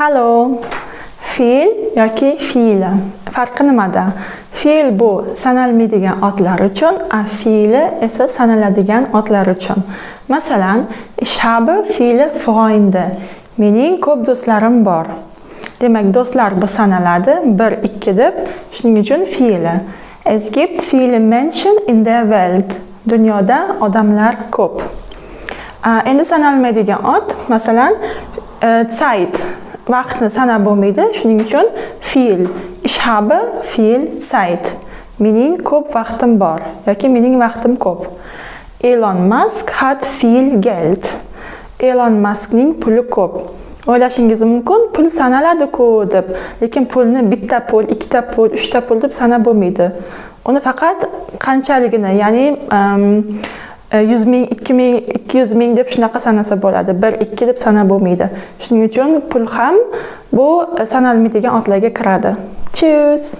Hello. Fe'l yoki fe'li. Farqi nimada? Fe'l bu sanalmaydigan otlar uchun, fe'li esa sanaladigan otlar uchun. Masalan, ich habe viele Freunde. Mening ko'p do'stlarim bor. Demak, do'stlar bu sanaladi 1, 2 deb. Shuning uchun fe'li. Es gibt viele Menschen in der Welt. Dunyoda odamlar ko'p. Endi sanalmaydigan ot, masalan, Zeit. Vaqtni sanab bo'lmaydi, shuning uchun fe'l. Ich habe viel Zeit. Mening ko'p vaqtim bor yoki mening vaqtim ko'p. Elon Musk hat viel Geld. Elon Muskning puli ko'p. O'ylashingiz mumkin, pul sanaladi-ku deb, lekin pulni bitta pul, ikkita pul, uchta pul deb sanab bo'lmaydi. Uni faqat qanchaligini, ya'ni 100 ming, 2 ming, 200 ming deb shunaqa sanasa bo'ladi. 1, 2 deb sanab bo'lmaydi. Shuning uchun pul ham bu sanalmaydigan otlarga kiradi. Cheers!